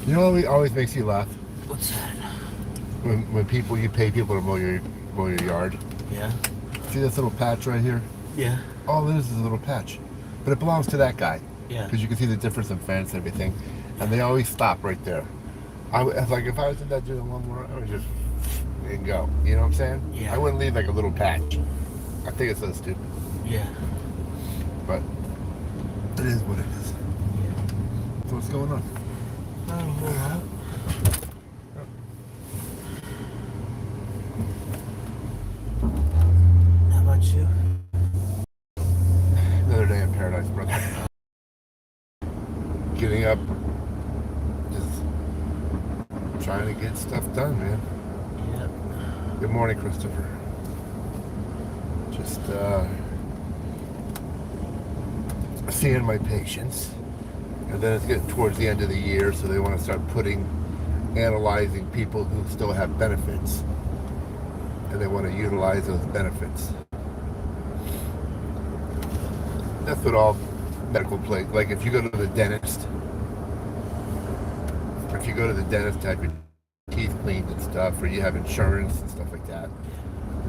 You know what always makes you laugh? What's that? When you pay people to mow your yard. Yeah. See this little patch right here? Yeah. All it is a little patch, but it belongs to that guy. Yeah. Because you can see the difference in fence and everything, and they always stop right there. Like if I was in that doing one more, I would just and go. You know what I'm saying? Yeah. I wouldn't leave like a little patch. I think it's so stupid, Yeah. but it is what it is. So what's going on? Not a whole lot. How about you? Another day in paradise, brother. Getting up, just trying to get stuff done, man. Yeah. Good morning, Christopher. Just seeing my patients, and then it's getting towards the end of the year, so they want to start analyzing people who still have benefits, and they want to utilize those benefits. That's what all medical place. Like if you go to the dentist, to have your teeth cleaned and stuff, or you have insurance and stuff like that,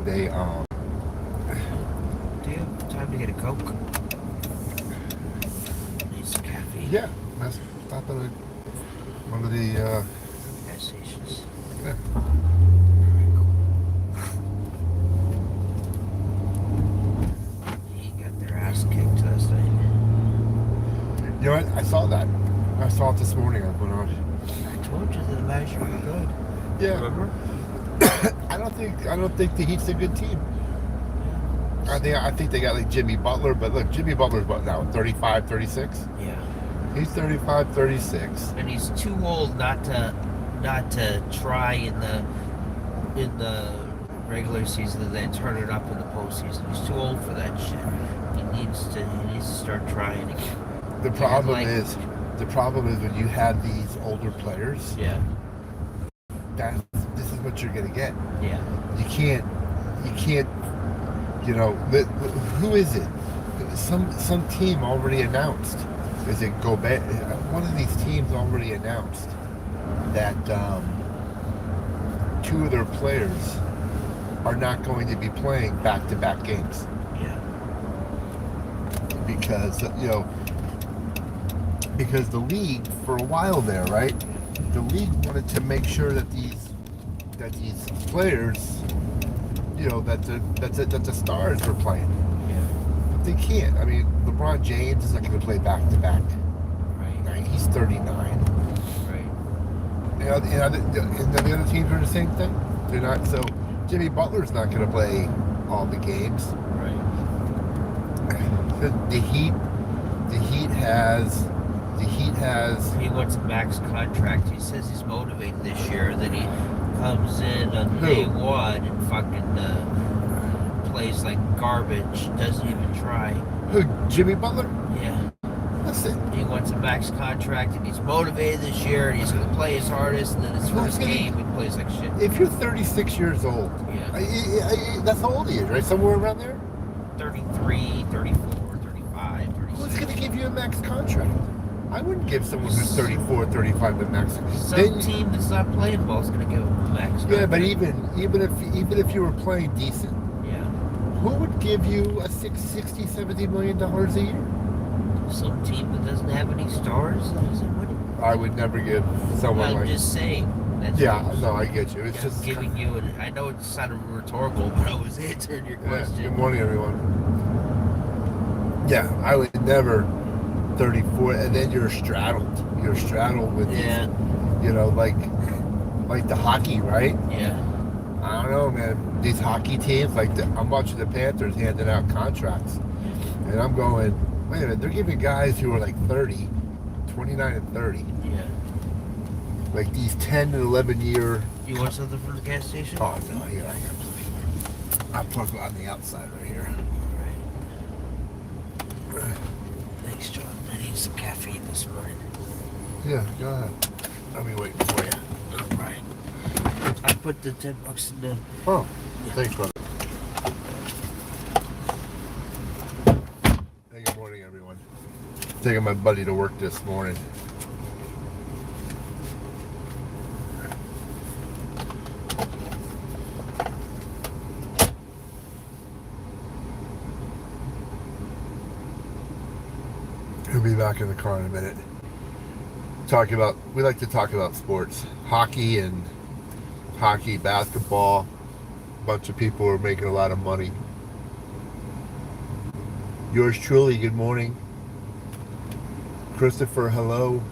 they Do you have time to get a Coke? Need some caffeine. yeah, I stopped at one of the Gas stations. yeah. He got their ass kicked last night. You know what? I saw that. I saw it this morning. I went on. I told you the Magic were good. Yeah. Remember? I don't think the Heat's a good team. I think they got like Jimmy Butler, but look, Jimmy Butler's what now, 35, 36? Yeah. He's 35, 36. And he's too old not to try in the regular season and then turn it up in the postseason. He's too old for that shit. He needs to start trying again. The problem is when you have these older players, Yeah. this is what you're gonna get. Yeah. You can't, who is it? Some team already announced. Is it Gobert? One of these teams already announced that two of their players are not going to be playing back-to-back games. Yeah. Because the league for a while there, right? The league wanted to make sure that these players, that the stars were playing. Yeah. But they can't. I mean, LeBron James is not going to play back-to-back. Right. He's 39. Right. And the other teams are the same thing. They're not. So Jimmy Butler's not going to play all the games. Right. The Heat has. He wants a max contract. He says he's motivated this year. Then he comes in on day one and fucking plays like garbage. Doesn't even try. Who? Jimmy Butler? Yeah. Listen. He wants a max contract and he's motivated this year and he's going to play his hardest. And then his first game he plays like shit. If you're 36 years old, that's how old he is, right? Somewhere around there. 33, 34, 35, 36. Who's going to give you a max contract? I wouldn't give someone who's 34, 35 the max. Some team that's not playing ball is going to give him a max contract. Yeah, but even if you were playing decent, yeah, who would give you a $60, $70 million a year? Some team that doesn't have any stars isn't winning. I would never give someone I'm just saying. That's no, I get you. It's just giving you I know it sounded rhetorical, but I was answering your question. Good morning, everyone. Yeah, I would never 34, and then you're straddled. You're straddled with these, like the hockey, right? Yeah. I don't know, man. These hockey teams, I'm watching the Panthers handing out contracts, and I'm going, wait a minute, they're giving guys who are like 30, 29 and 30. Yeah. Like these 10 and 11 year. You want something from the gas station? Oh no, yeah, I got plenty. I'll plug on the outside right here. Right. Thanks, John. I need some caffeine this morning. Yeah, go ahead. I'll be waiting for you. All right. I put the $10 in the. Oh, thanks, brother. Hey, good morning, everyone. Taking my buddy to work this morning. We'll be back in the car in a minute. We like to talk about sports. Hockey, basketball. A bunch of people are making a lot of money. Yours truly, good morning. Christopher, hello.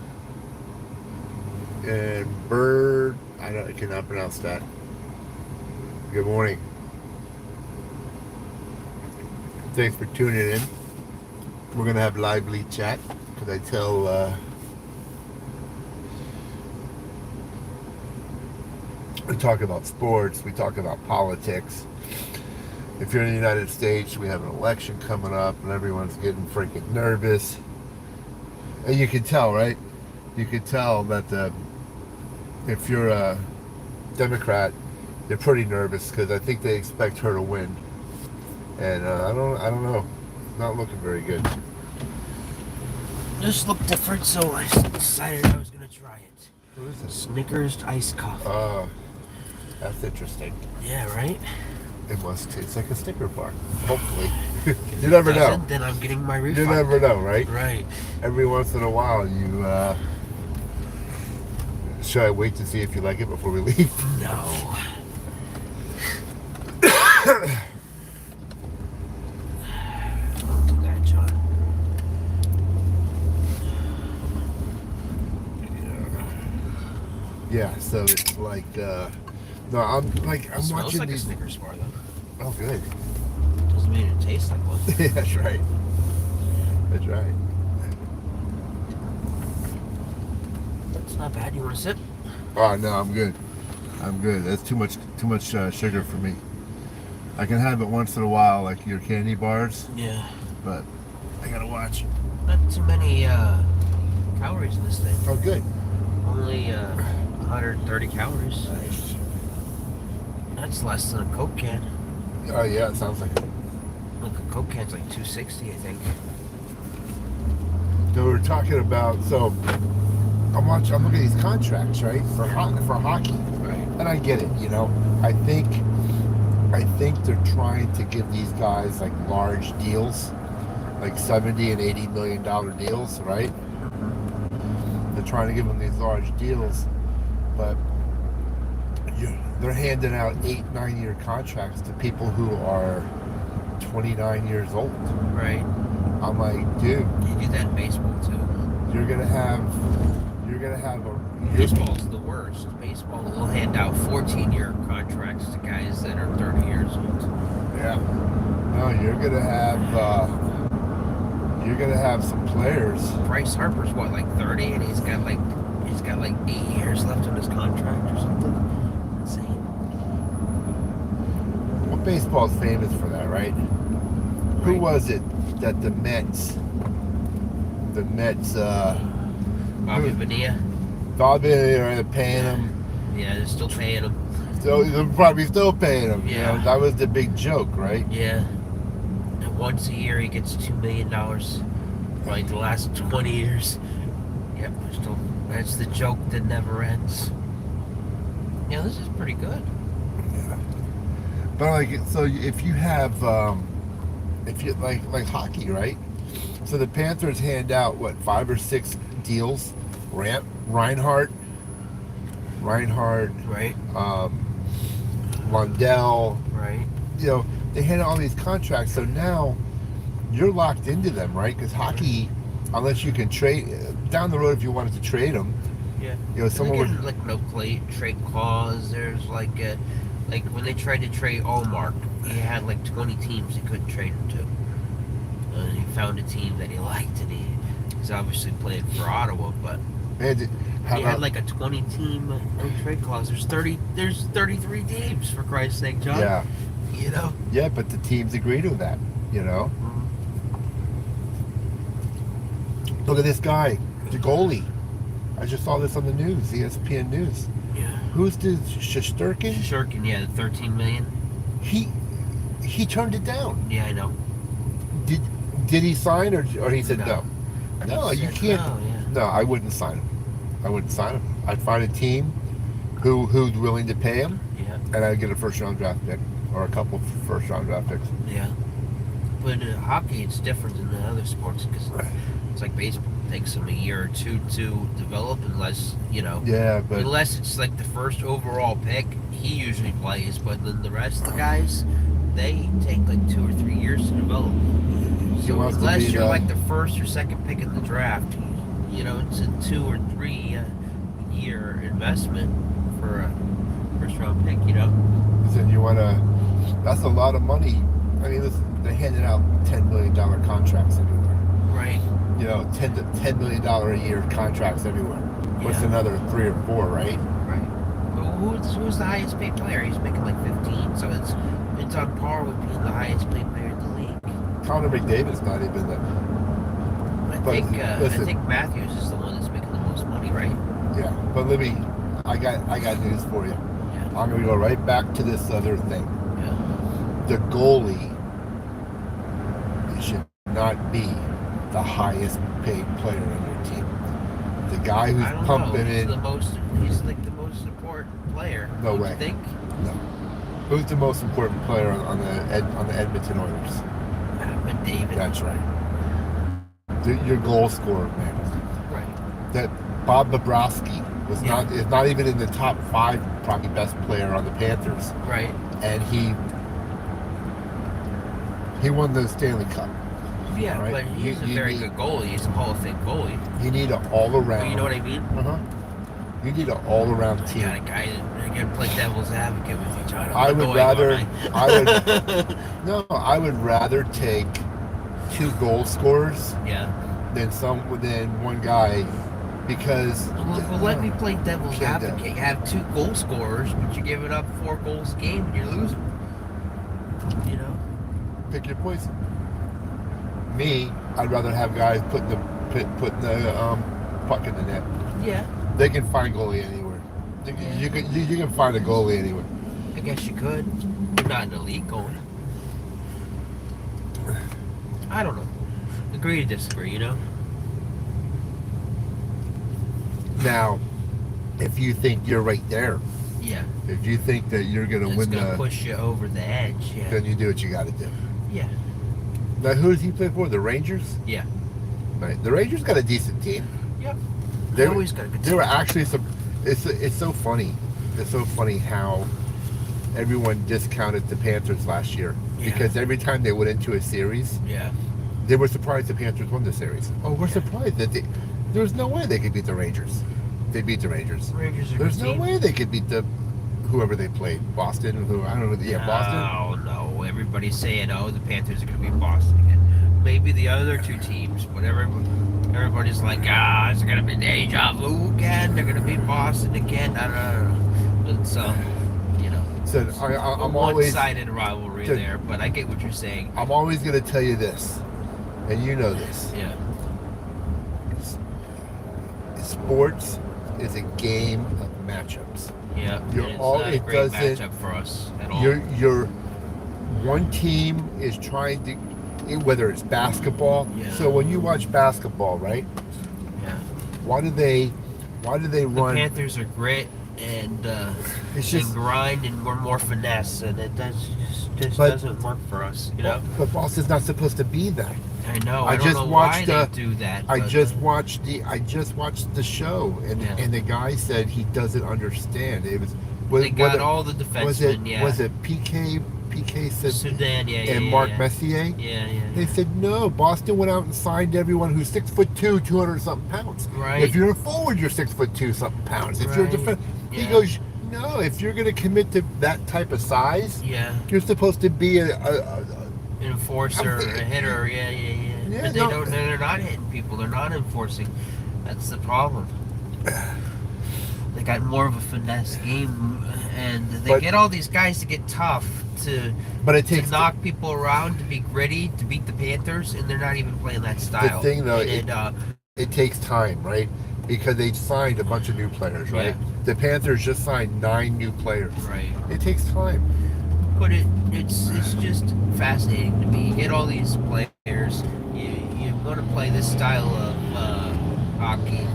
And Bird, I cannot pronounce that. Good morning. Thanks for tuning in. We're going to have lively chat because I tell we talk about sports, we talk about politics. If you're in the United States, we have an election coming up and everyone's getting freaking nervous. And you can tell, right? You can tell that if you're a Democrat, they're pretty nervous because I think they expect her to win. And I don't know. It's not looking very good. This looked different, so I decided I was gonna try it. What is this? Snickers iced coffee. That's interesting. Yeah, right? It must taste like a Snicker bar. Hopefully. You never know. Then I'm getting my refund. You never know, right? Right. Every once in a while, you should I wait to see if you like it before we leave? No. Don't do that, John. Yeah, so it's like no, I'm Smells watching like these. a Snickers bar, though. Oh, good. Doesn't mean it tastes like one. Yeah, that's right. That's right. It's not bad. You want to sip? Oh no, I'm good. I'm good. That's too much sugar for me. I can have it once in a while, like your candy bars, Yeah. but I gotta watch. Not too many calories in this thing. Oh, good. Only 130 calories. Nice. That's less than a Coke can. Oh yeah, it sounds like it. Look, a Coke can's like 260, I think. So we're talking about. So I'm looking at these contracts, right, for hockey, Right. and I get it. You know, I think they're trying to give these guys like large deals, like $70 and $80 million deals, right? They're trying to give them these large deals, but they're handing out 8-9 year contracts to people who are 29 years old. Right. I'm like, dude, You do that in baseball, too. you're gonna have Baseball's the worst. Baseball will hand out 14-year contracts to guys that are 30 years old. Yeah. No, you're gonna have some players. Bryce Harper's what, like 30, and he's got like 8 years left on his contract or something. Insane. Well, baseball's famous for that, right? Who Right. was it that the Mets, Bobby Bonilla. Bobby are paying him? Yeah, they're still paying him. So they're probably still paying him. You Yeah. know, that was the big joke, right? Yeah. And once a year he gets $2 million. Like the last 20 years. Yep, that's the joke that never ends. Yeah, this is pretty good. Yeah. But like, so if you have, if you like hockey, right? So the Panthers hand out what 5 or 6 deals. Reinhardt, Right. Lundell. Right. You know, they hand out all these contracts. So now you're locked into them, right? Because hockey, unless you can trade down the road, if you wanted to trade them, Yeah. you know, someone would. Like no trade clause. There's like when they tried to trade Allmark, he had like 20 teams he couldn't trade him to. And he found a team that he liked, and he's obviously playing for Ottawa, but And he had like a 20-team no trade clause. There's 33 teams, for Christ's sake, John. yeah, You know. yeah, but the teams agree to that. You know, look at this guy, the goalie. I just saw this on the news, ESPN News. Yeah. Who's the Shesterkin? Shurkin, yeah, the 13 million. He turned it down. Yeah, I know. Did he sign or he said no? No, He you said can't. no, yeah. No, I wouldn't sign him. I'd find a team who's willing to pay him, Yeah. and I'd get a first-round draft pick or a couple first-round draft picks. Yeah. But hockey, it's different than the other sports because It's like baseball. It takes them a year or two to develop, unless Yeah, but unless it's like the first overall pick. He usually plays, but then the rest of the guys, they take like 2 or 3 years to develop. he So wants to unless be you're the, like the first or second pick in the draft, it's a 2 or 3 year investment for a first round pick. said you want to. That's a lot of money. I mean, listen, they're handing out $10 million contracts everywhere. Right. $10 million a year contracts everywhere. What's Yeah. another 3 or 4, right? Right. But who's the highest paid player? He's making like 15, so it's on par with being the highest paid player in the league. Connor McDavid's not even the. I think Matthews is the one that's making the most money, right? Yeah, but let me. I got news for you. Yeah. I'm gonna go right back to this other thing. Yeah. The goalie should not be the highest paid player on your team. The guy I who's don't pumping know. in. He's like the most important player. No Don't way. You think? No. Who's the most important player on the Edmonton Oilers? McDavid. That's right. Your goal scorer, man. Right. That Bob Bobrovsky is Yeah. not even in the top 5 probably best player on the Panthers, Right. and he won the Stanley Cup. Yeah, Right. but he's a You very need- good goalie. He's a Hall of Fame goalie. You need an all around. You know what I mean? You need an all around I team. got a guy that can play devil's advocate with each other. I would Annoying, rather. aren't I would rather take 2 goal scorers Yeah. than one guy, because. Well, let me play devil's Can't do it. advocate. You have 2 goal scorers, but you're giving up 4 goals a game and you're losing. Pick your poison. Me, I'd rather have guys putting the puck in the net. Yeah. They can find goalie anywhere. You can find a goalie anywhere. I guess you could. You're not an elite goalie. I don't know. Agree to disagree, Now, if you think you're right there, Yeah. if you think that you're gonna It's win gonna the, push you over the edge. Yeah. then you do what you got to do. Yeah. Now, who does he play for? The Rangers. Yeah. Right. The Rangers got a decent team. Yep. They They always got a good They were team. actually some. It's so funny. It's so funny how everyone discounted the Panthers last year, Yeah. because every time they went into a series, Yeah. they were surprised the Panthers won the series. Oh, we're surprised that there was no way they could beat the Rangers. They beat the Rangers. Rangers are There's good no team. way they could beat whoever they played. Boston, I don't know. Yeah, Boston. Oh no! Everybody's saying, "Oh, the Panthers are going to beat Boston again." Maybe the other 2 teams, but everybody's like, "It's going to be deja vu again. They're going to beat Boston again." I don't know. It's So I'm always one-sided rivalry Dude. there, but I get what you're saying. I'm always gonna tell you this, and you know this. Yeah. Sports is a game of matchups. Yeah. You're and it's all- not a it great doesn't- matchup for us at all. Your one team is trying to, whether it's basketball. Yeah. So when you watch basketball, right? Yeah. Why do they The run? Panthers are grit and It's just- and grind, and we're more finesse, and it just But- doesn't work for us. But Boston's not supposed to be that. I know. I I don't just know watched why the- they do that. I but, just watched the show, and Yeah. and the guy said he doesn't understand. It was they got whether- all the defensemen. was it Yeah. was it PK said Sudan? Yeah. and yeah, Mark yeah. Messier? Yeah. They said no. Boston went out and signed everyone who's 6'2", 200 something pounds. Right. If you're a forward, you're 6'2", something pounds. If you're a Right. defense, he Yeah. goes, no. If you're going to commit to that type of size, Yeah. you're supposed to be a An enforcer, I'm a thinking- hitter. Yeah. Yeah, But they no. don't. They're not hitting people. They're not enforcing. That's the problem. They got more of a finesse game, and they But- get all these guys to get tough to but it takes to knock people around, to be gritty, to beat the Panthers, and they're not even playing that style. thing, though, And, it takes time, right? Because they signed a bunch of new players, right? Yeah. The Panthers just signed 9 new players. right. It takes time. But it's just fascinating to me. You get all these players. You want to play this style of hockey.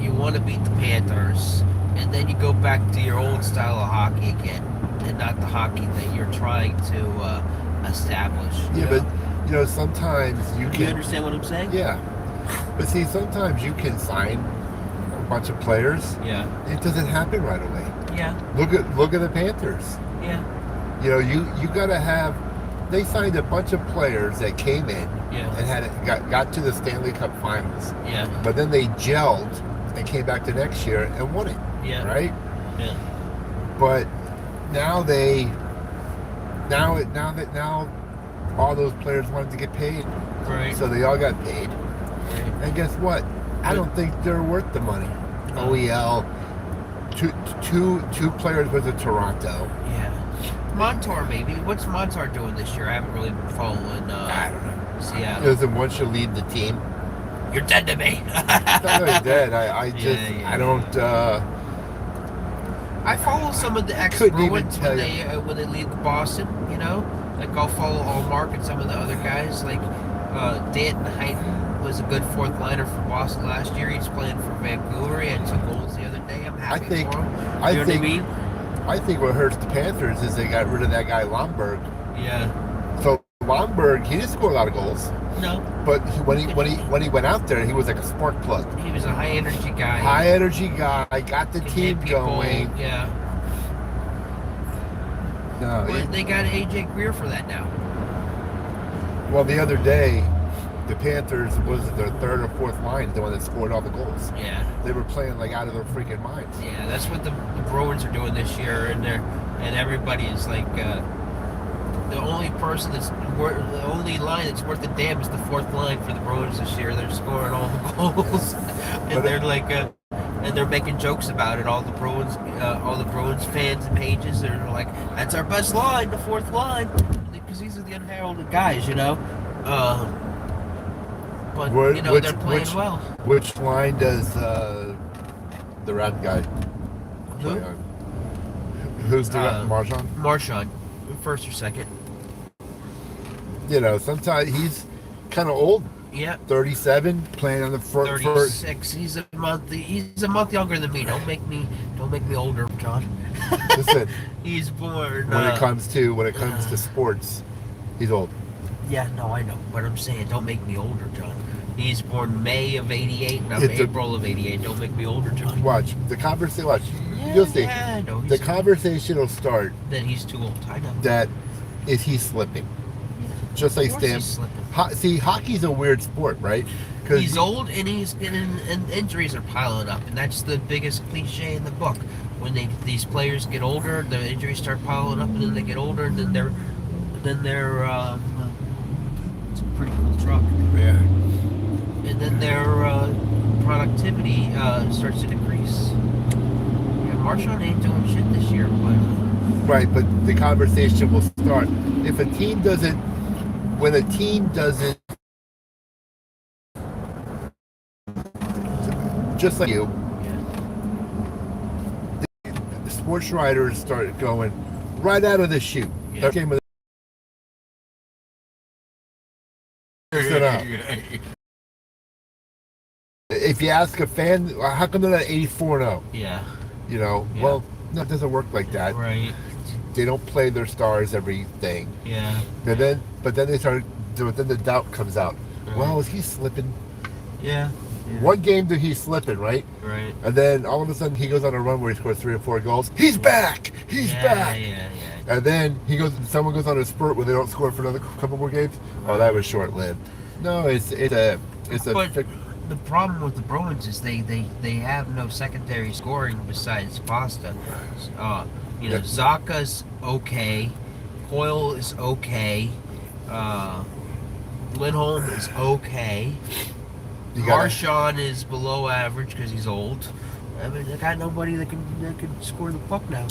You want to beat the Panthers, and then you go back to your old style of hockey again, and not the hockey that you're trying to establish. Yeah, but sometimes you Do you can. understand what I'm saying? Yeah, But see, sometimes you can sign a bunch of players. Yeah. It doesn't happen right away. Yeah. Look at the Panthers. Yeah. You know, you gotta have. They signed a bunch of players that came in Yeah. and got to the Stanley Cup Finals, Yeah. but then they gelled and came back to next year and won it. Yeah. Right. Yeah. But now now all those players wanted to get paid, Right. so they all got paid. Right. And guess what? I don't think they're worth the money. OEL, two players went to Toronto. Yeah. Montour, maybe. What's Montour doing this year? I haven't really been following I don't know. Seattle. Listen, once you lead the team, You're dead to me. it's not really dead. I just Yeah. I don't. I follow some of the Couldn't even ex-Bruins tell when they leave Boston, you know? Like, I'll follow Allmark and some of the other guys. Like, Danton Heighton was a good fourth liner for Boston last year. He's playing for Vancouver. He had 2 goals the other day. I'm happy for him. You know what I mean? I think what hurts the Panthers is they got rid of that guy Lomberg. Yeah. So Lomberg, he didn't score a lot of goals, No. but when he went out there, he was like a spark plug. He was a high-energy guy. High energy guy, got the Could team hit people. going. Yeah. No, But they got A.J. Greer for that now. well, the other day, the Panthers was their third or fourth line, the one that scored all the goals. Yeah. They were playing like out of their freaking minds. Yeah, that's what the Bruins are doing this year, and everybody is like the only line that's worth a damn is the fourth line for the Bruins this year. They're scoring all the goals, and they're like, and they're making jokes about it. All the Bruins fans and pages are like, "That's our best line, the fourth line," because these are the unheralded guys, you know. But you know they're playing well. Which line does the red guy Who? play on? Who's the Marchand? Marchand, first or second. You know, sometimes he's kind of old. Yeah. 37, playing on the first. 36. He's a month younger than me. Don't make me older, John. Listen, He's born. when it comes to sports, he's old. Yeah, no, I know. But I'm saying, don't make me older, John. He's born May of '88, and I'm It's a- April of '88. Don't make me older, John. Watch the conversation. Watch, Yeah, you'll see. yeah, I know. The conversation will start That he's too old. I know. that is he slipping, just like Of course Stan. he's slipping. See, hockey's a weird sport, right? Because He's old and and injuries are piling up, and that's the biggest cliche in the book. When these players get older, the injuries start piling up, and then they get older, and then they're it's a pretty cool truck, yeah. and then their productivity starts to decrease. Yeah, Marchand ain't doing shit this year, but Right, but the conversation will start if a team doesn't. When a team doesn't, just like you, the sports writers start going right out of the chute. Yeah. Okay, but sit up. If you ask a fan, how come they're not 84-0? yeah, You know, Yeah. well, no, it doesn't work like that. right, They don't play their stars everything. yeah, And then, but then they start. Then the doubt comes out. Right. Well, is he slipping? yeah, One game that he's slipping, right? right. And then all of a sudden he goes on a run where he scores 3 or 4 goals. He's back. He's Yeah, back. yeah. And then someone goes on a spurt where they don't score for another couple more games. Oh, that was short lived. No, it's a But the problem with the Bruins is they have no secondary scoring besides Pasta. Yeah. Zaka's okay, Hoyle is okay, Lindholm is okay. You gotta- Marchand is below average because he's old. I mean, they got nobody that can score the puck now.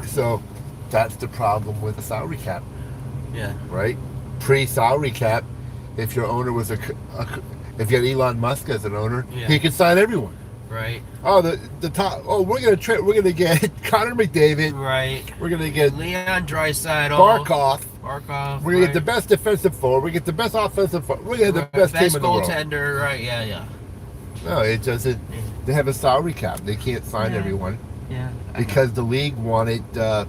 so that's the problem with the salary cap, Yeah, right? Pre-salary cap, if your owner was if you had Elon Musk as an owner, Yeah. he could sign everyone. right, Oh, the top. Oh, we're gonna get Connor McDavid. right. We're gonna get Leon Draisaitl, Barkov. Barkov. We're gonna right. get the best defensive forward. We get the best offensive forward. We're gonna have the best team in the world. goaltender, right? Yeah. No, it doesn't. They have a salary cap. They can't sign Yeah. everyone Yeah. because the league wanted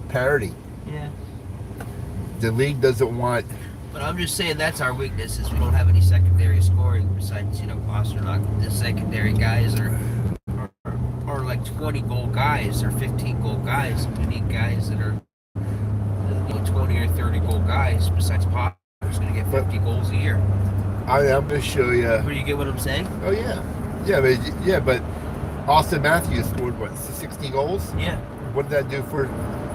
parity. Yeah. The league doesn't want But I'm just saying that's our weakness is we don't have any secondary scoring besides Pasternak. The secondary guys are like 20 goal guys or 15 goal guys. We need guys that are 20 or 30 goal guys besides Pasternak who's going to get 50 goals a year. I'm going to show you. Do you get what I'm saying? Oh but Austin Matthews scored what 60 goals? Yeah. What did that do for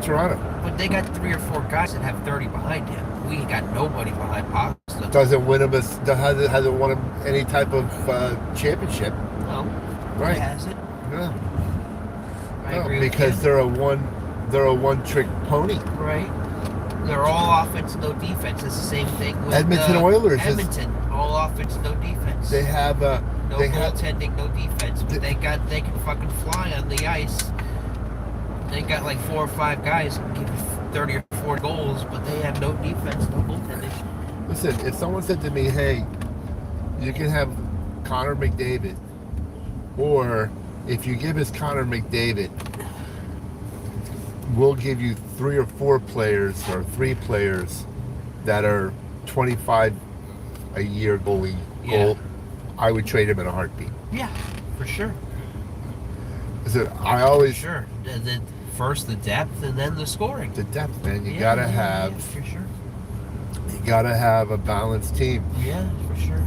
Toronto? But they got 3 or 4 guys that have 30 behind him. We got nobody behind Pasternak. Doesn't win him hasn't won him any type of championship. No. Right. He hasn't. No. I agree because with they're a one-trick pony. Right. They're all offense, no defense. It's the same thing with Edmonton Oilers. Edmonton, all offense, no defense. They have no goaltending, no defense. But they can fucking fly on the ice. They got like 4 or 5 guys who can give 30 or 40 goals, but they have no defense, no goaltending. Listen, if someone said to me, "Hey, you can have Connor McDavid," or if you give us Connor McDavid, we'll give you 3 or 4 players or 3 players that are 25 a year goal, I would trade him in a heartbeat. Yeah, for sure. So I always sure. First the depth and then the scoring. The depth, man. You gotta have. Yeah, for sure. You gotta have a balanced team. Yeah, for sure.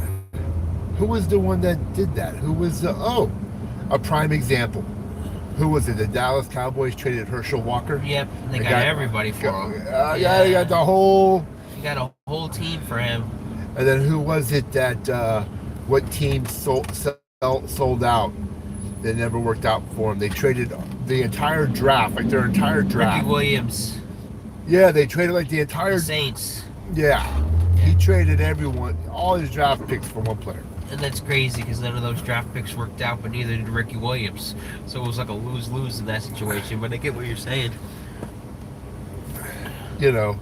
Who was the one that did that? Who was a prime example? Who was it? The Dallas Cowboys traded Herschel Walker. Yep, they got everybody for him. Yeah, they got the whole. You got a whole team for him. And then who was it that? What team sold out? That never worked out for him. They traded the entire draft, like their entire draft. Ricky Williams. Yeah, they traded like the entire Saints. Yeah, he traded everyone, all his draft picks for one player. And that's crazy because none of those draft picks worked out, but neither did Ricky Williams. So it was like a lose-lose in that situation. But I get what you're saying. Yeah.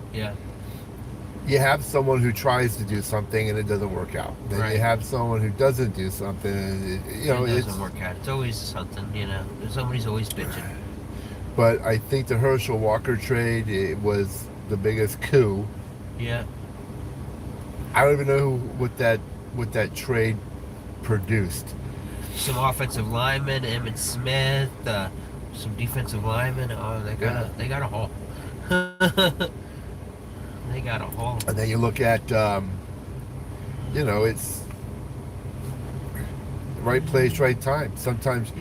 You have someone who tries to do something and it doesn't work out. Then you have someone who doesn't do something, and it doesn't work out. It's always something, Somebody's always bitching. But I think the Herschel Walker trade, it was the biggest coup. Yeah. I don't even know what that trade produced. Some offensive linemen, Emmitt Smith, some defensive linemen. Oh, they got a haul. They got a haul. And then you look at, it's right place, right time. Sometimes,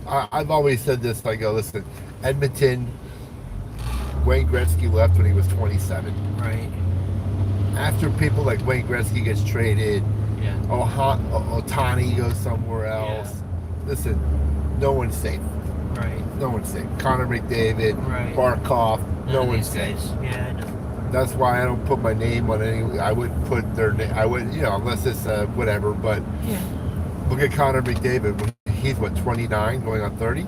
I've always said this. I go, listen, Edmonton, Wayne Gretzky left when he was 27. Right. After people like Wayne Gretzky gets traded, Ohtani goes somewhere else. Yeah. Listen, no one's safe. Right. No one's safe. Connor McDavid, Barkov, no one's safe. Yeah, I know. That's why I don't put my name on any. I wouldn't put their name. I wouldn't, unless it's whatever. But look at Connor McDavid. He's 29, going on 30.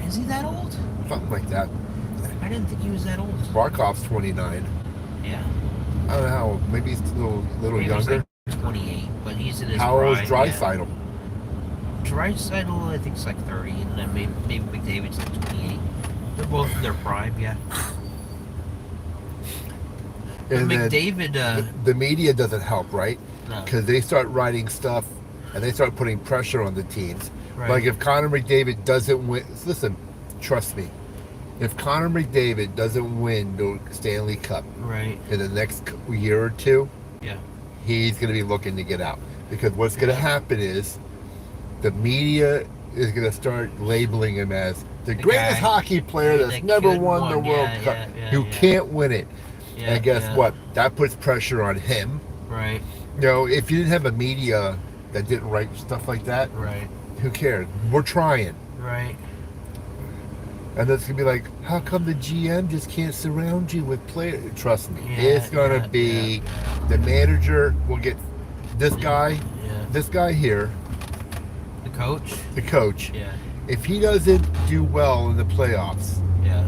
Is he that old? Something like that. I didn't think he was that old. Barkov's 29. Yeah. I don't know how. Maybe he's a little maybe younger. He's like 28, but he's in his How old is prime. Draisaitl? Draisaitl, I think, is like 30, and then maybe McDavid's like 28. They're both in their prime, yeah. And McDavid, the media doesn't help, right? No. Because they start writing stuff and they start putting pressure on the teams. Right. Like if Connor McDavid doesn't win, listen, trust me. If Connor McDavid doesn't win the Stanley Cup in the next year or two, he's going to be looking to get out. Because what's going to happen is the media is going to start labeling him as the greatest hockey player that's never won the World Cup, who can't win it. And guess what? That puts pressure on him. Right. If you didn't have a media that didn't write stuff like that, who cares? We're trying. Right. And that's going to be like, how come the GM just can't surround you with players? Trust me. It's going to be the manager will get this guy, this guy here. The coach? The coach. Yeah. If he doesn't do well in the playoffs,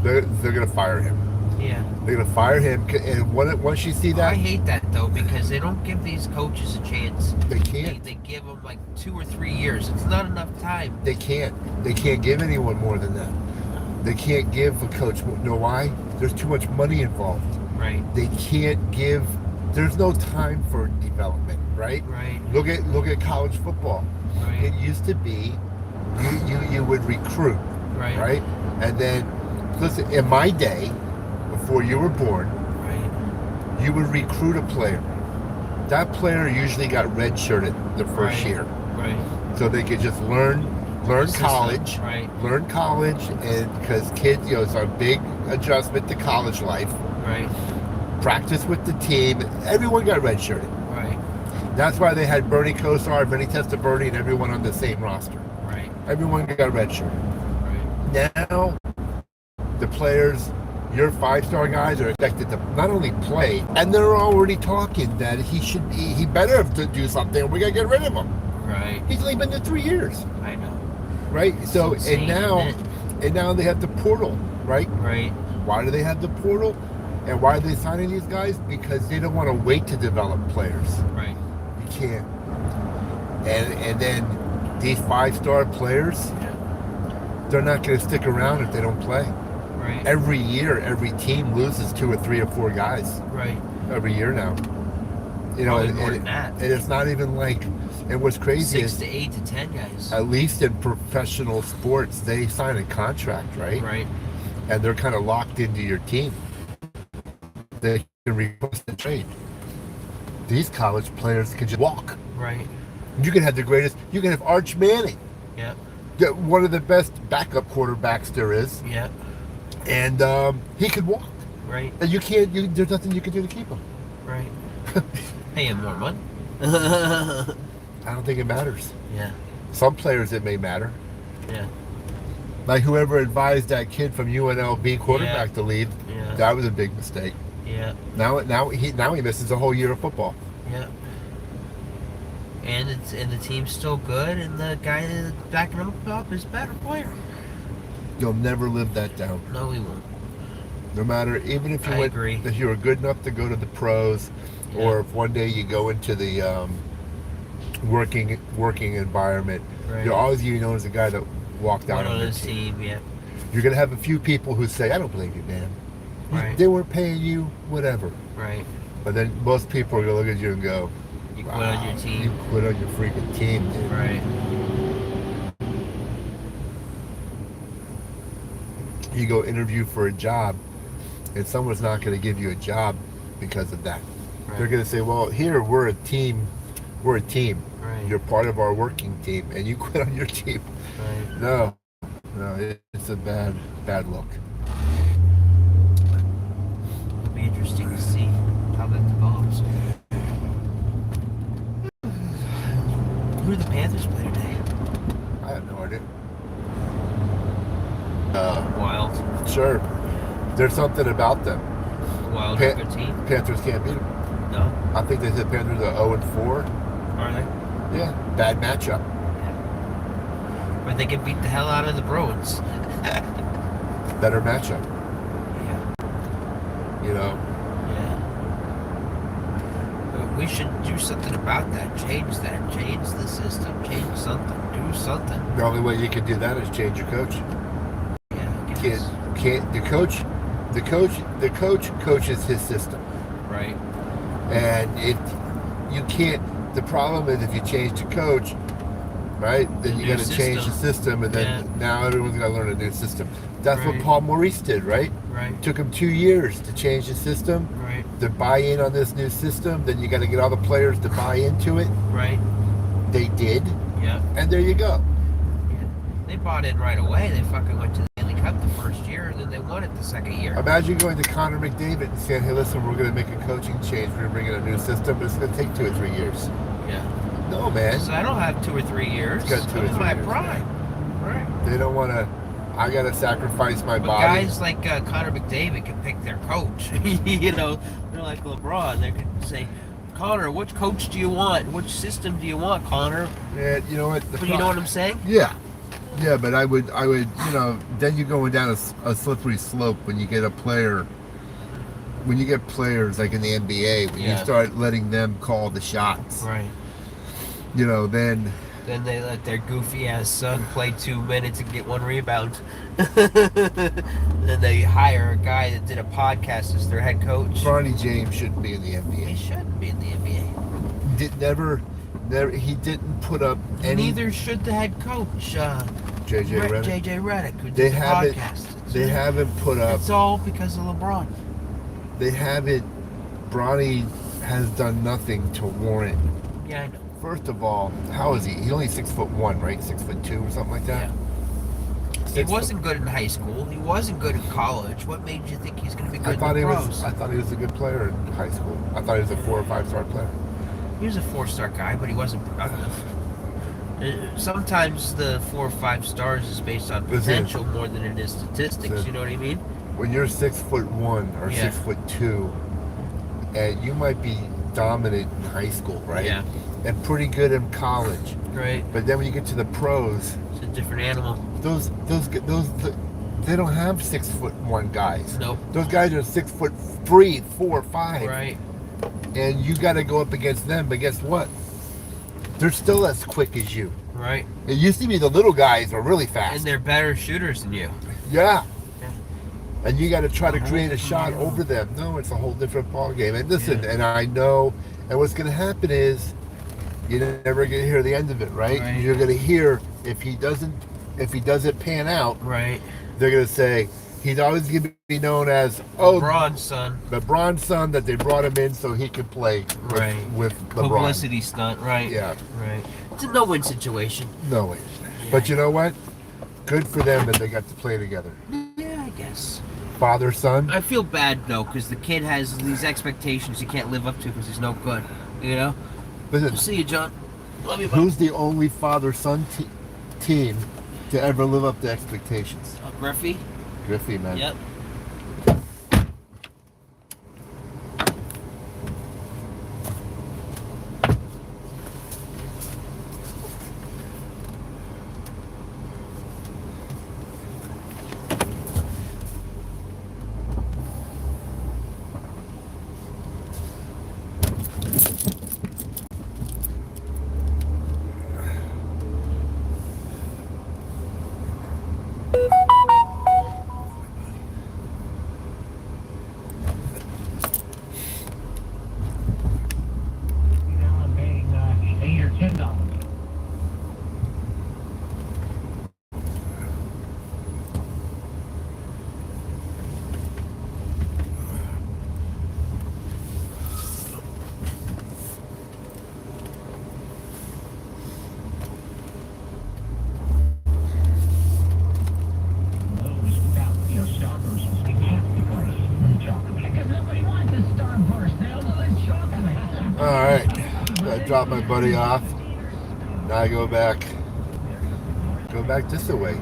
they're going to fire him. Yeah. They're going to fire him. And once you see that... I hate that, though, because they don't give these coaches a chance. They can't. They give them like 2 or 3 years. It's not enough time. They can't. They can't give anyone more than that. They can't give a coach... You know why? There's too much money involved. Right. They can't give there's no time for development, right? Right. Look at college football. Right. It used to be you would recruit, right? And then listen, in my day, before you were born, Right. you would recruit a player. That player usually got redshirted the first Right. year, Right. so they could just learn System. college, Right. learn college, and because kids, it's a big adjustment to college life. Right. Practice with the team. Everyone got redshirted. Right. That's why they had Bernie Kosar, Vinny Testaverde, and everyone on the same roster. Right. Everyone got redshirted. Right. Now, the players, your 5-star guys, are expected to not only play, and they're already talking that he better have to do something. We gotta get rid of him. Right. He's only been there 3 years, I know. right? So It's insane, isn't and now they have the portal, right? Right. Why do they have the portal? And why are they signing these guys? Because they don't want to wait to develop players. Right. You can't. And then these 5-star players, Yeah. they're not going to stick around if they don't play. Right. Every year, every team loses 2 or 3 or 4 guys Right. every year now. Probably more than that. And it's not even like. And what's crazy 6 is, to 8 to 10 guys. at least in professional sports, they sign a contract, right? Right. And they're kind of locked into your team. They can request a trade. These college players can just walk. Right. You can have the greatest. You can have Arch Manning, Yep. one of the best backup quarterbacks there is, Yep. and he could walk. Right. And you can't. There's nothing you can do to keep him. Right. Pay him more money. I don't think it matters. Yeah. Some players it may matter. Yeah. Like whoever advised that kid from UNLV quarterback Yeah. to leave, Yeah. that was a big mistake. Yeah. Now he misses a whole year of football. Yeah. And the team's still good, and the guy that's backing him up is a better player. You'll never live that down. No, he won't. No matter, even if you I went, agree. if you were good enough to go to the pros, Yeah. or if one day you go into the working environment, Right. you're always going to be known as the guy that walked out One on on the his team. team, yeah. You're going to have a few people who say, "I don't believe you, man. Right. They weren't paying you, whatever." Right. But then most people are going to look at you and go, You quit on your "Wow, team. You quit on your freaking team, dude." Right. You go interview for a job, and someone's not going to give you a job because of that. Right. They're going to say, "Well, here we're a team. We're a team. Right. You're part of our working team, and you quit on your team." Right. No, it's a bad look. It'll be interesting to see how that develops. Who do the Panthers play today? I have no idea. Wild. Sure, there's something about them. Wild Pan- good team. Panthers can't beat them. No? I think they said Panthers are 0-4. Are they? Yeah, bad matchup. Or they can beat the hell out of the Bruins. Better matchup. Yeah. You know. Yeah. But we should do something about that. Change that. Change the system. Change something. Do something. The only way you can do that is change your coach. Yeah. I guess. Can't the coach coaches his system, Right. and you can't. The problem is if you change the coach, right, then you New got to change the system, and then now everyone's got to learn a new system. That's what Right. Paul Maurice did, right? Right. It took him 2 years to change the system, Right. to buy in on this new system. Then you got to get all the players to buy into it. Right. They did, Yeah. and there you go. Yeah. They bought in right away. They fucking went to the Stanley Cup the first year, and then they won it the second year. Imagine going to Connor McDavid and saying, "Hey, listen, we're going to make a coaching change. We're going to bring in a new system, but it's going to take 2 or 3 years." Yeah. No, man. So I don't have 2 or 3 years. Got 2 or I'm in 3 my years. prime. Right. They don't want to. I got to sacrifice my But body. guys like Connor McDavid can pick their coach. You know, they're like LeBron. They can say, Connor, which coach do you want? Which system do you want, Connor? And you know what? But you know what I'm saying? Yeah, but I would, then you're going down a slippery slope when you get a player. When you get players like in the NBA, when you Yeah. start letting them call the shots, Right. then Then they let their goofy ass son play 2 minutes and get 1 rebound. Then they hire a guy that did a podcast as their head coach. Bronny James shouldn't be in the He NBA. shouldn't be in the NBA. Never. He didn't put up any. Neither should the head coach, JJ Redick. JJ Redick, who did They the haven't. podcast. They haven't put up. It's all because of LeBron. They haven't. Bronny has done nothing to warrant. Yeah, I know. First of all, how is he? He's only 6'1", right? 6'2" or something like that. Yeah. He wasn't good in high school. He wasn't good in college. What made you think he's going to be good in the pros? I thought he was a good player in high school. I thought he was a 4 or 5 star player. He was a 4-star guy, but he wasn't productive. Sometimes the 4 or 5 stars is based on potential more than it is statistics. You know what I mean? When you're 6'1" or 6'2", and you might be dominant in high school, right? Yeah. And pretty good in college. Right. But then when you get to the pros, It's a different animal. those they don't have 6'1" guys. Nope. Those guys are 6'3", 4, 5. Right. And you got to go up against them. But guess what? They're still as quick as you. Right. It used to be the little guys are really fast. And they're better shooters than you. Yeah. And you got to try to create a shot over them. No, it's a whole different ball game. And listen, and I know, and what's going to happen is, you're never going to hear the end of it, right? You're going to hear if he doesn't pan out, right? They're going to say he's always going to be known as LeBron's son. LeBron's son, that they brought him in so he could play with LeBron. Publicity stunt, right? Yeah, right. It's a no-win situation. No way. Yeah. But you know what? Good for them that they got to play together. Yeah, I guess. Father, son. I feel bad though, because the kid has these expectations he can't live up to because he's no good. You know. Listen, See you, John. Love you. Bye. Who's the only father-son team to ever live up to expectations? Griffey. Griffey, man. Yep. Drop my buddy off. Now I go back this way.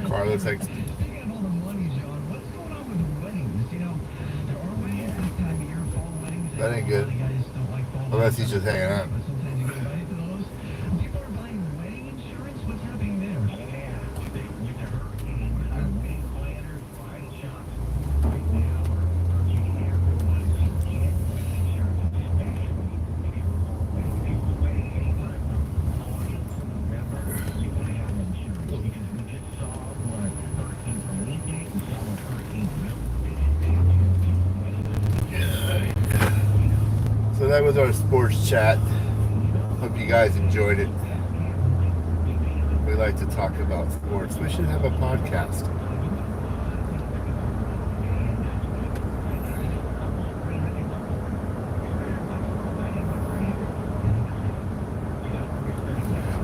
Carlos like. That ain't good. Unless he's just hanging out. So that was our sports chat. Hope you guys enjoyed it. We like to talk about sports. We should have a podcast.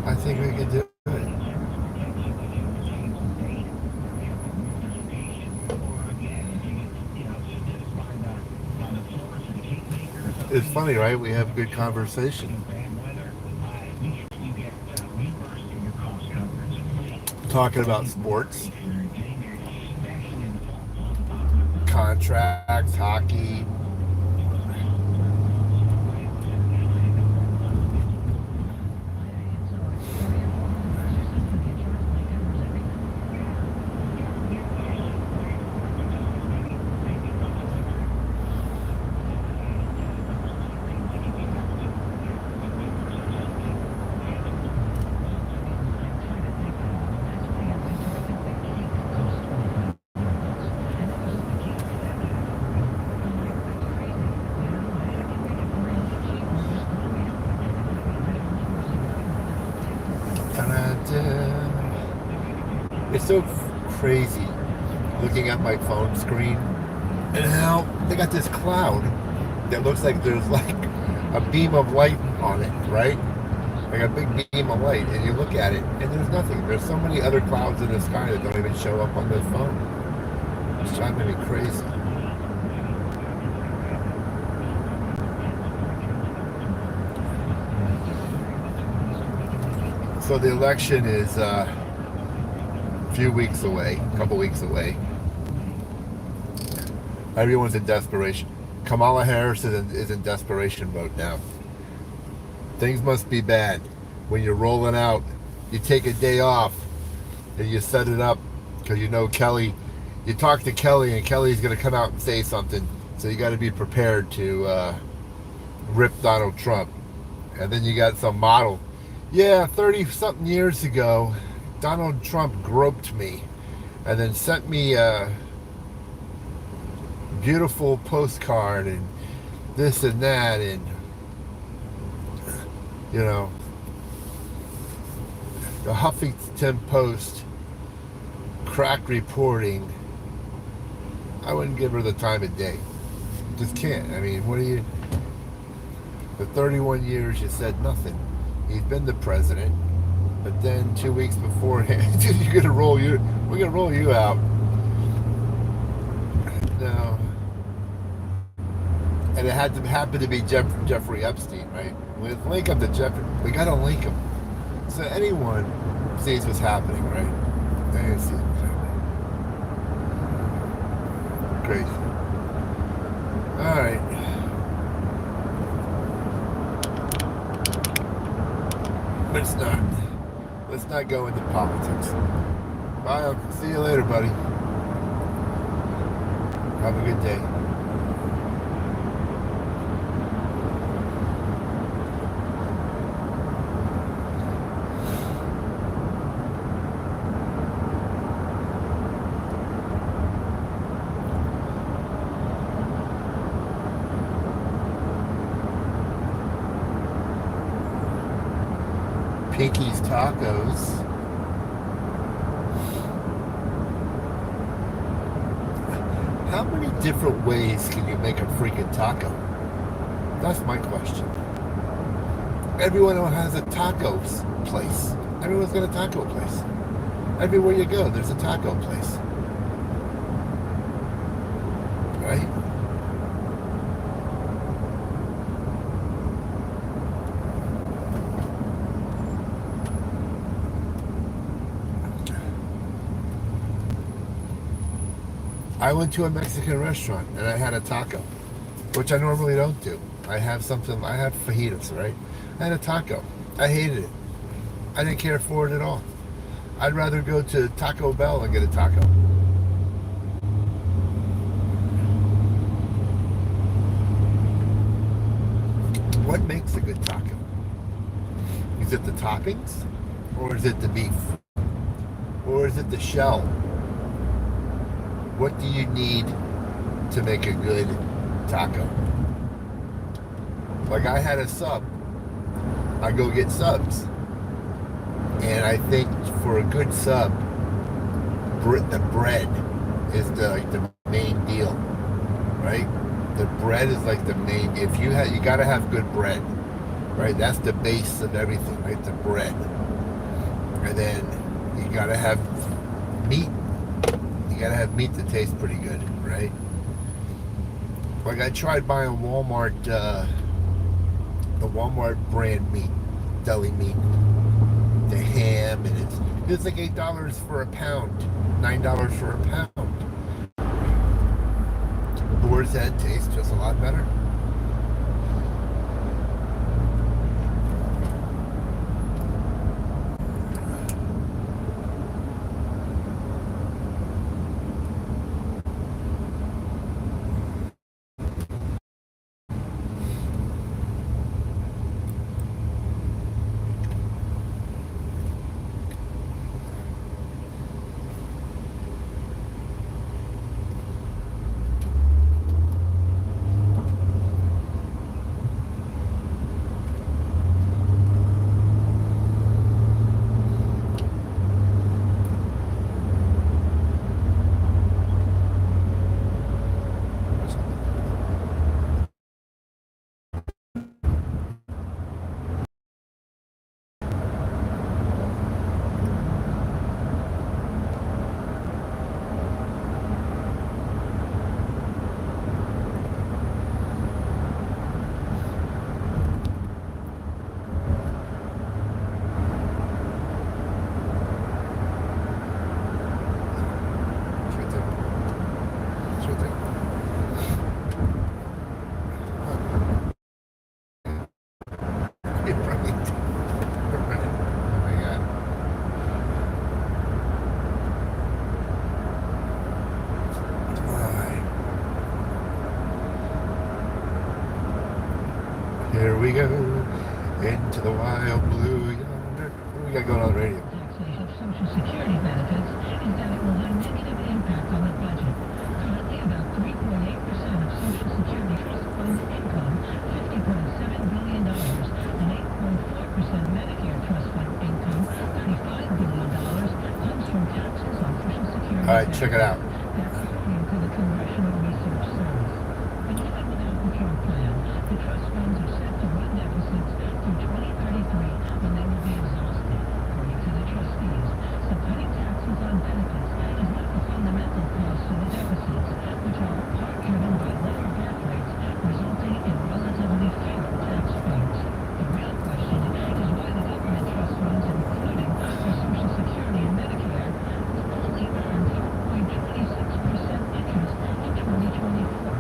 I think we could do it. It's funny, right? We have good conversation. Talking about sports. contracts, hockey. It's so crazy looking at my phone screen and how they got this cloud that looks like there's like a beam of light on it, right? Like a big beam of light, and you look at it and there's nothing. There's so many other clouds in the sky that don't even show up on the phone. It's driving me crazy. So the election is a few weeks away, a couple weeks away. Everyone's in desperation. Kamala Harris is in desperation mode now. Things must be bad. When you're rolling out, you take a day off and you set it up because you know Kelly, you talk to Kelly and Kelly's going to come out and say something. So you got to be prepared to rip Donald Trump. And then you got some model. Yeah, 30-something years ago, Donald Trump groped me and then sent me a beautiful postcard and this and that, and you know, the Huffington Post crack reporting. I wouldn't give her the time of day. Just can't. I mean, what do you, for 31 years you said nothing. He's been the president, but then 2 weeks beforehand, we're gonna roll you out. No. And it had to happen to be Jeffrey Epstein, right? With link him to Jeffrey, we gotta link him. So anyone sees what's happening, right? They see what's happening. Crazy. All right. Let's not go into politics. Bye. I'll see you later, buddy. Have a good day. Pinky's Tacos. How many different ways can you make a freaking taco? That's my question. Everyone has a tacos place. Everyone's got a taco place. Everywhere you go, there's a taco place. Right? I went to a Mexican restaurant and I had a taco, which I normally don't do. I have fajitas, right? I had a taco. I hated it. I didn't care for it at all. I'd rather go to Taco Bell and get a taco. What makes a good taco? Is it the toppings? Or is it the beef? Or is it the shell? What do you need to make a good taco? Like I had a sub. I go get subs. And I think for a good sub, the bread is the main deal, right? The bread is like the main. If you gotta have good bread, right? That's the base of everything, right? The bread, and then you gotta have meat. You gotta have meat that tastes pretty good, right? Like I tried buying Walmart, the Walmart brand meat, deli meat, the ham, and it's like $8 for a pound, $9 for a pound. Coors Head tastes just a lot better. Here we go into the wild blue yonder. What do we got going on the radio? Taxation of Social Security benefits is that it will have negative impact on the budget. Currently, about 3.8% of Social Security trust fund income, $50.7 billion, and 8.4% Medicare trust fund income, $35 billion, comes from taxes on Social Security. All right, check it out. That's according to the Congressional Research Service. And even without the Trump plan, the trust funds are set to run deficits through 2033 when they will be exhausted, according to the trustees. So cutting taxes on benefits is not the fundamental cause for the deficits, which are part driven by lower birth rates, resulting in relatively fewer taxpayers. The real question is why the government trust funds, including for Social Security and Medicare, will only earn 4.26% interest in 2024.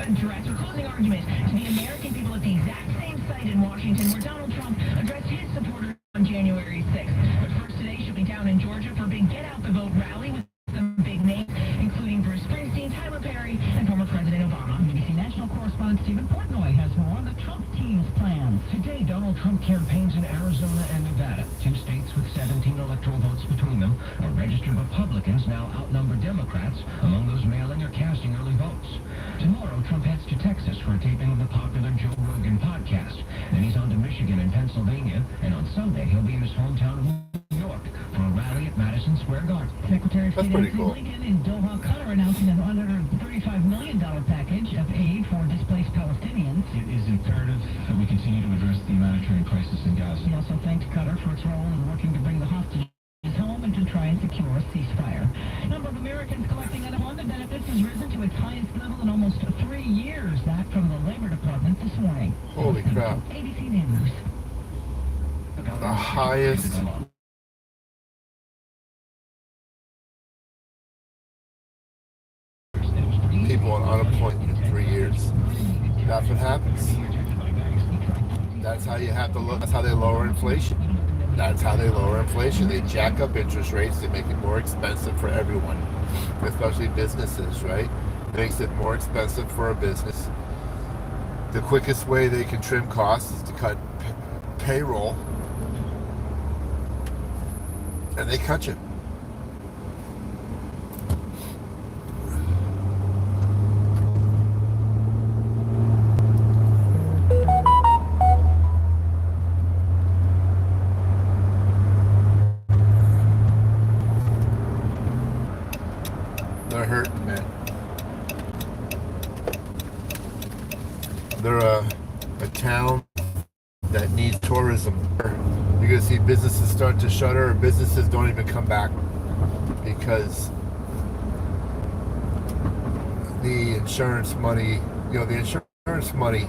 Address. We're closing argument to the American people at the exact same site rallied in Washington, where Donald Trump addressed his supporters on January 6th. But first today, she'll be down in Georgia for a big Get Out the Vote rally with some big names, including Bruce Springsteen, Tyler Perry, and former President Obama. BBC National correspondent Stephen Portnoy has more on the Trump team's plans. Today, Donald Trump campaigns in Arizona and Nevada, 2 states with 17 electoral votes between them. Registered Republicans now outnumber Democrats among those mailing or casting early votes. Tomorrow, Trump heads to Texas for a taping of the popular Joe Rogan podcast. Then he's on to Michigan and Pennsylvania, and on Sunday, he'll be in his hometown of New York for a rally at Madison Square Garden. Secretary of That's State pretty Antony cool. Blinken in Doha, Qatar, announcing an $135 million package of aid for displaced Palestinians. It is imperative that we continue to address the humanitarian crisis in Gaza. He also thanked Qatar for its role in working to bring the hostages home and to try and secure a ceasefire. The number of Americans collecting unemployment benefits has risen to its highest level in almost 3 years. That from the Labor Department this morning. Holy crap. ABC News. The highest people on unemployment in 3 years. That's what happens. That's how you have to look. That's how they lower inflation. That's how they lower inflation. They jack up interest rates. They make it more expensive for everyone, especially businesses, right? It makes it more expensive for a business. The quickest way they can trim costs is to cut payroll. And they cut you. They're hurting, man. They're a town that needs tourism. You're going to see businesses start to shutter, or businesses don't even come back because the insurance money, the insurance money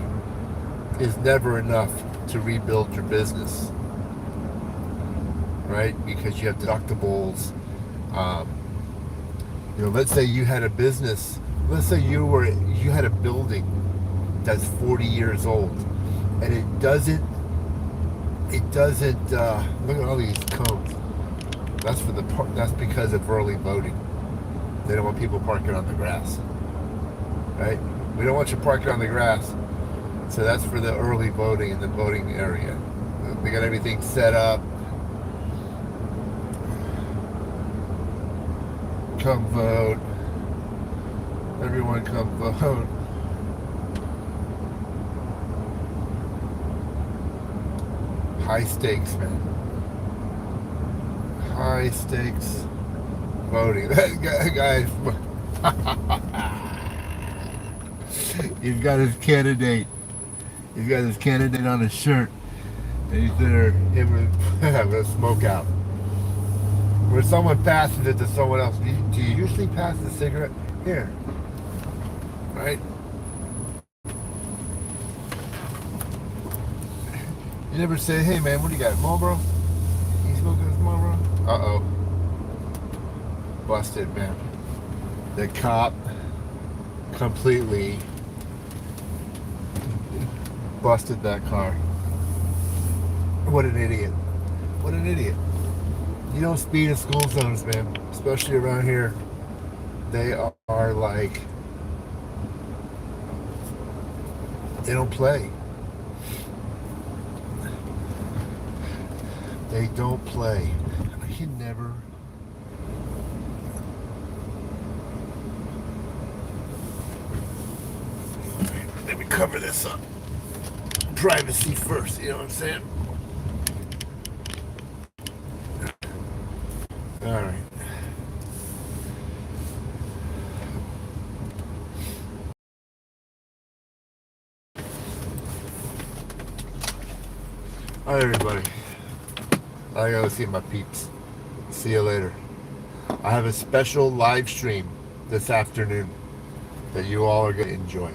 is never enough to rebuild your business, right? Because you have deductibles. Let's say you had a business. Let's say you had a building that's 40 years old, and it doesn't. Look at all these cones. That's because of early voting. They don't want people parking on the grass, right? We don't want you parking on the grass, so that's for the early voting in the voting area. They got everything set up. Come vote. Everyone come vote. High stakes, man. High stakes voting. That guy, he's got his candidate. He's got his candidate on his shirt. And he's there, having a smoke out. Where someone passes it to someone else. Do you usually pass the cigarette? Here. Right? You never say, hey man, what do you got? Marlboro? You smoking this Marlboro? Uh-oh. Busted, man. The cop completely busted that car. What an idiot. What an idiot. You don't speed in school zones, man. Especially around here. They are like, they don't play. They don't play. I can never. Let me cover this up. Privacy first, you know what I'm saying? All right. All right, everybody. I gotta see my peeps. See you later. I have a special live stream this afternoon that you all are gonna enjoy.